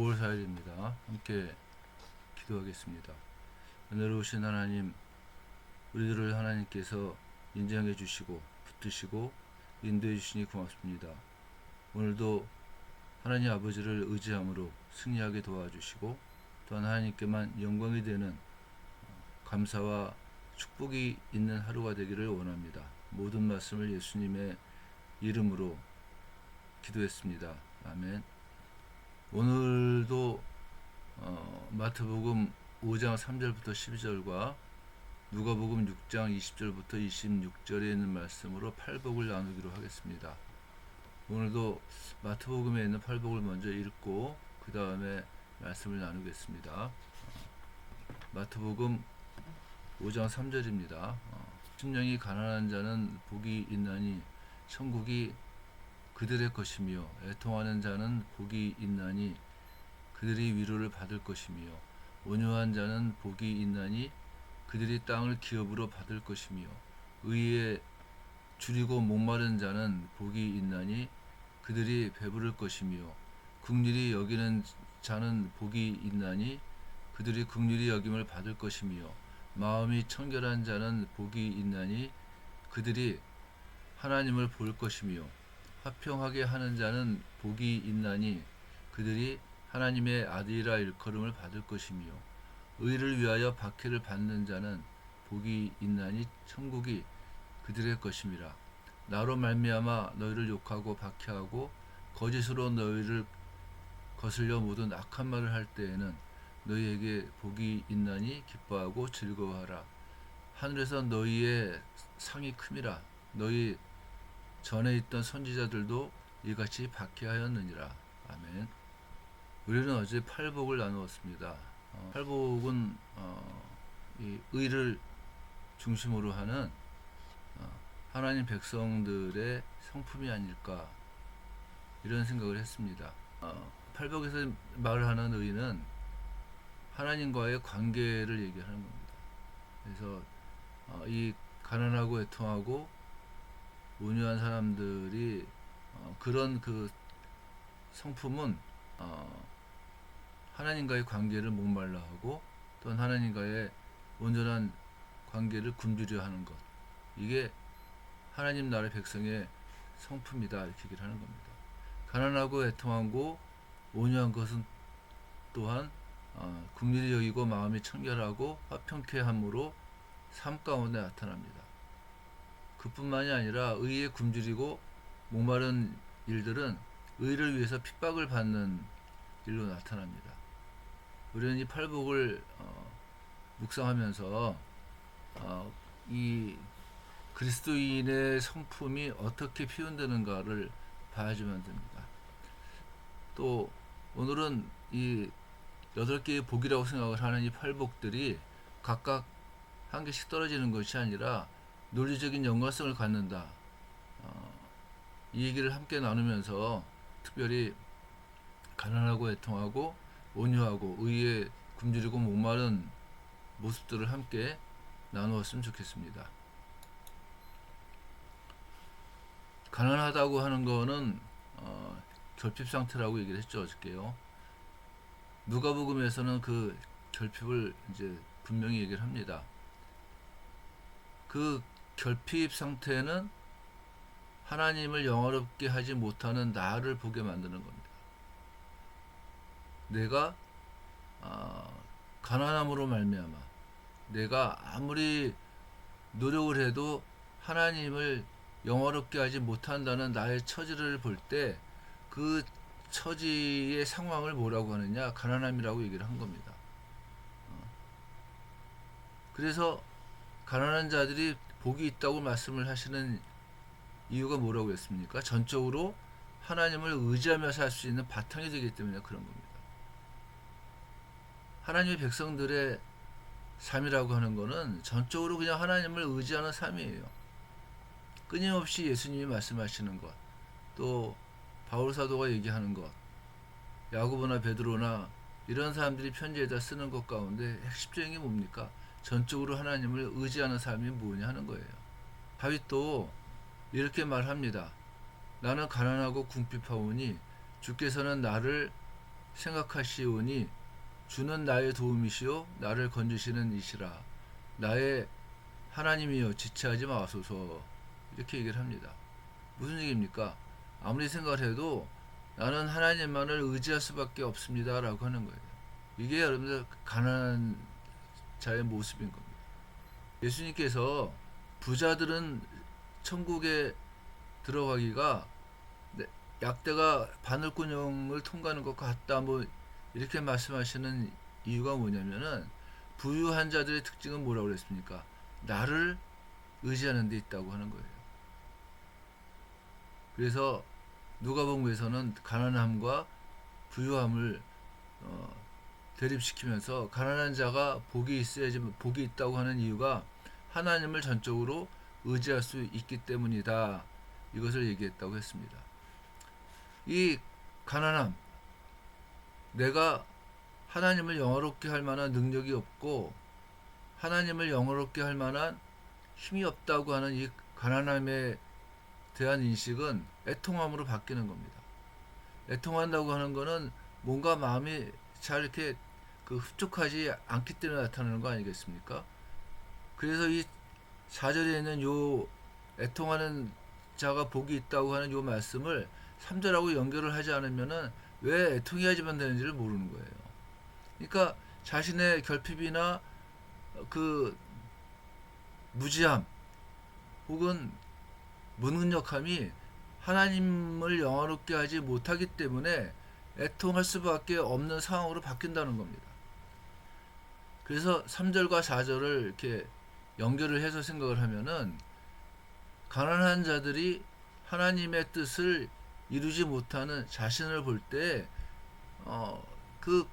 9월 4일입니다. 함께 기도하겠습니다. 은혜로우신 하나님, 우리들을 하나님께서 인정해 주시고 붙드시고 인도해 주시니 고맙습니다. 오늘도 하나님 아버지를 의지함으로 승리하게 도와주시고 또한 하나님께만 영광이 되는 감사와 축복이 있는 하루가 되기를 원합니다. 모든 말씀을 예수님의 이름으로 기도했습니다. 아멘. 오늘도 마태복음 5장 3절부터 12절과 누가복음 6장 20절부터 26절에 있는 말씀으로 팔복을 나누기로 하겠습니다. 오늘도 마태복음에 있는 팔복을 먼저 읽고 그 다음에 말씀을 나누겠습니다. 마태복음 5장 3절입니다. 심령이 가난한 자는 복이 있나니 천국이 그들의 것이며 애통하는 자는 복이 있나니 그들이 위로를 받을 것이며 온유한 자는 복이 있나니 그들이 땅을 기업으로 받을 것이며 의에 줄이고 목마른 자는 복이 있나니 그들이 배부를 것이며 긍휼히 여기는 자는 복이 있나니 그들이 긍휼히 여김을 받을 것이며 마음이 청결한 자는 복이 있나니 그들이 하나님을 볼 것이며 화평하게 하는 자는 복이 있나니 그들이 하나님의 아들이라 일컬음을 받을 것이며 의를 위하여 박해를 받는 자는 복이 있나니 천국이 그들의 것임이라. 나로 말미암아 너희를 욕하고 박해하고 거짓으로 너희를 거슬려 모든 악한 말을 할 때에는 너희에게 복이 있나니 기뻐하고 즐거워하라. 하늘에서 너희의 상이 큼이라. 너희 전에 있던 선지자들도 이같이 박해하였느니라. 아멘. 우리는 어제 팔복을 나누었습니다. 팔복은 이 의를 중심으로 하는 하나님 백성들의 성품이 아닐까 이런 생각을 했습니다. 팔복에서 말하는 의는 하나님과의 관계를 얘기하는 겁니다. 그래서 이 가난하고 애통하고 온유한 사람들이 그런 그 성품은 하나님과의 관계를 목말라 하고 또는 하나님과의 온전한 관계를 굶주려 하는 것, 이게 하나님 나라의 백성의 성품이다 이렇게 얘기를 하는 겁니다. 가난하고 애통하고 온유한 것은 또한 긍휼히 여기고 마음이 청결하고 화평케 함으로 삶 가운데 나타납니다. 그뿐만이 아니라 의에 굶주리고 목마른 일들은 의를 위해서 핍박을 받는 일로 나타납니다. 우리는 이 팔복을 묵상하면서 이 그리스도인의 성품이 어떻게 표현되는가를 봐야지만 됩니다. 또 오늘은 이 8개의 복이라고 생각을 하는 이 팔복들이 각각 한 개씩 떨어지는 것이 아니라 논리적인 연관성을 갖는다. 이 얘기를 함께 나누면서 특별히 가난하고 애통하고 온유하고 의에 굶주리고 목마른 모습들을 함께 나누었으면 좋겠습니다. 가난하다고 하는 거는 결핍 상태라고 얘기를 했죠, 어저께요. 누가복음에서는 그 결핍을 이제 분명히 얘기를 합니다. 그 결핍 상태는 하나님을 영화롭게 하지 못하는 나를 보게 만드는 겁니다. 내가 가난함으로 말미암아 내가 아무리 노력을 해도 하나님을 영화롭게 하지 못한다는 나의 처지를 볼 때 그 처지의 상황을 뭐라고 하느냐, 가난함이라고 얘기를 한 겁니다. 그래서 가난한 자들이 복이 있다고 말씀을 하시는 이유가 뭐라고 했습니까? 전적으로 하나님을 의지하며 살 수 있는 바탕이 되기 때문에 그런 겁니다. 하나님의 백성들의 삶이라고 하는 것은 전적으로 그냥 하나님을 의지하는 삶이에요. 끊임없이 예수님이 말씀하시는 것, 또 바울 사도가 얘기하는 것, 야고보나 베드로나 이런 사람들이 편지에다 쓰는 것 가운데 핵심적인 게 뭡니까? 전적으로 하나님을 의지하는 삶이 뭐냐 하는 거예요. 다윗도 이렇게 말합니다. 나는 가난하고 궁핍하오니 주께서는 나를 생각하시오니 주는 나의 도움이시요 나를 건지시는 이시라. 나의 하나님이여 지체하지 마소서. 이렇게 얘기를 합니다. 무슨 얘기입니까? 아무리 생각을 해도 나는 하나님만을 의지할 수밖에 없습니다 라고 하는 거예요. 이게 여러분들 가난한 자의 모습인 겁니다. 예수님께서 부자들은 천국에 들어가기가 약대가 바늘구멍을 통과하는 것과 같다, 뭐 이렇게 말씀하시는 이유가 뭐냐면은, 부유한 자들의 특징은 뭐라고 그랬습니까? 나를 의지하는 데 있다고 하는 거예요. 그래서 누가복음에서는 가난함과 부유함을 대립시키면서 가난한 자가 복이 있어야지, 복이 있다고 하는 이유가 하나님을 전적으로 의지할 수 있기 때문이다, 이것을 얘기했다고 했습니다. 이 가난함, 내가 하나님을 영화롭게 할 만한 능력이 없고 하나님을 영화롭게 할 만한 힘이 없다고 하는 이 가난함에 대한 인식은 애통함으로 바뀌는 겁니다. 애통한다고 하는 것은 뭔가 마음이 잘 이렇게 흡족하지 않기 때문에 나타나는 거 아니겠습니까? 그래서 이 4절에 있는 요 애통하는 자가 복이 있다고 하는 요 말씀을 3절하고 연결을 하지 않으면은 왜 애통해야지만 되는지를 모르는 거예요. 그러니까 자신의 결핍이나 그 무지함 혹은 무능력함이 하나님을 영화롭게 하지 못하기 때문에 애통할 수밖에 없는 상황으로 바뀐다는 겁니다. 그래서 3절과 4절을 이렇게 연결을 해서 생각을 하면은, 가난한 자들이 하나님의 뜻을 이루지 못하는 자신을 볼 때, 그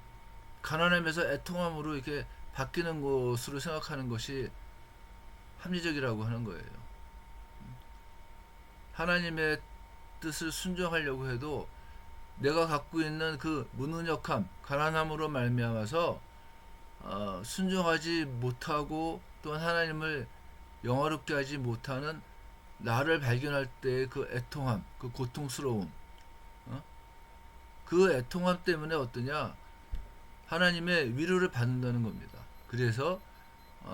가난함에서 애통함으로 이렇게 바뀌는 것으로 생각하는 것이 합리적이라고 하는 거예요. 하나님의 뜻을 순종하려고 해도 내가 갖고 있는 그 무능력함, 가난함으로 말미암아서 순종하지 못하고 또한 하나님을 영화롭게 하지 못하는 나를 발견할 때의 그 애통함, 그 고통스러움, 그 애통함 때문에 어떠냐? 하나님의 위로를 받는다는 겁니다. 그래서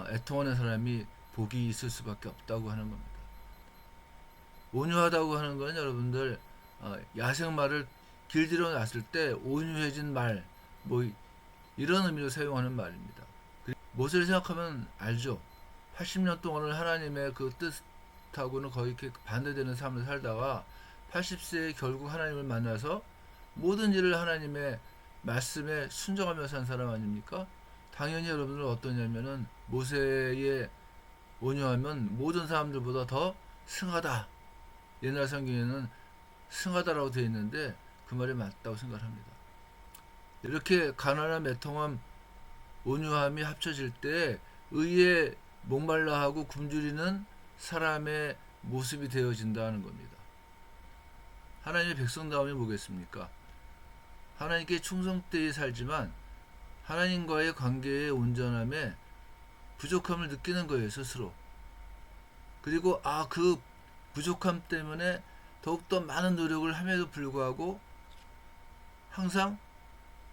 애통하는 사람이 복이 있을 수밖에 없다고 하는 겁니다. 온유하다고 하는 건 여러분들 야생말을 길들여 놨을 때 온유해진 말, 뭐 이런 의미로 사용하는 말입니다. 무엇을 생각하면 알죠. 80년 동안을 하나님의 그 뜻하고는 거의 이렇게 반대되는 삶을 살다가 80세에 결국 하나님을 만나서 모든 일을 하나님의 말씀에 순종하며 산 사람 아닙니까? 당연히 여러분들은 어떠냐면은 모세의 온유하면 모든 사람들보다 더 승하다. 옛날 성경에는 승하다라고 되어 있는데 그 말이 맞다고 생각합니다. 이렇게 가난함, 애통함, 온유함이 합쳐질 때 의에 목말라하고 굶주리는 사람의 모습이 되어진다는 겁니다. 하나님의 백성다움이 뭐겠습니까? 하나님께 충성되이 살지만 하나님과의 관계의 온전함에 부족함을 느끼는 거예요, 스스로. 그리고 그 부족함 때문에 더욱더 많은 노력을 함에도 불구하고 항상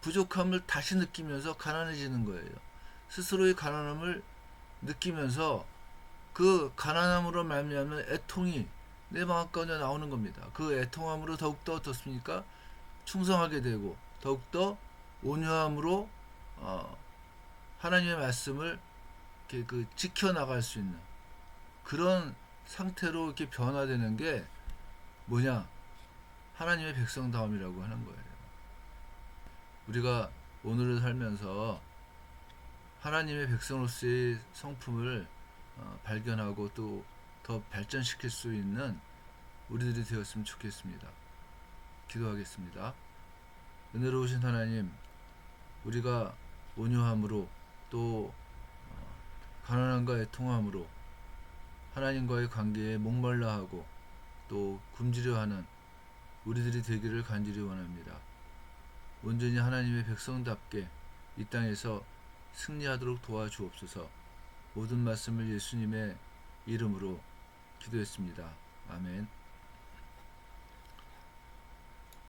부족함을 다시 느끼면서 가난해지는 거예요. 스스로의 가난함을 느끼면서 그 가난함으로 말미암는 애통이 내 마음 가운데 나오는 겁니다. 그 애통함으로 더욱더 어떻습니까? 충성하게 되고 더욱더 온유함으로 하나님의 말씀을 이렇게 지켜나갈 수 있는 그런 상태로 이렇게 변화되는 게 뭐냐? 하나님의 백성다움이라고 하는 거예요. 우리가 오늘을 살면서 하나님의 백성으로서의 성품을 발견하고 또 더 발전시킬 수 있는 우리들이 되었으면 좋겠습니다. 기도하겠습니다. 은혜로우신 하나님, 우리가 온유함으로 또 가난함과 애통함으로 하나님과의 관계에 목말라하고 또 굶주려하는 우리들이 되기를 간절히 원합니다. 온전히 하나님의 백성답게 이 땅에서 승리하도록 도와주옵소서. 모든 말씀을 예수님의 이름으로 기도했습니다. 아멘.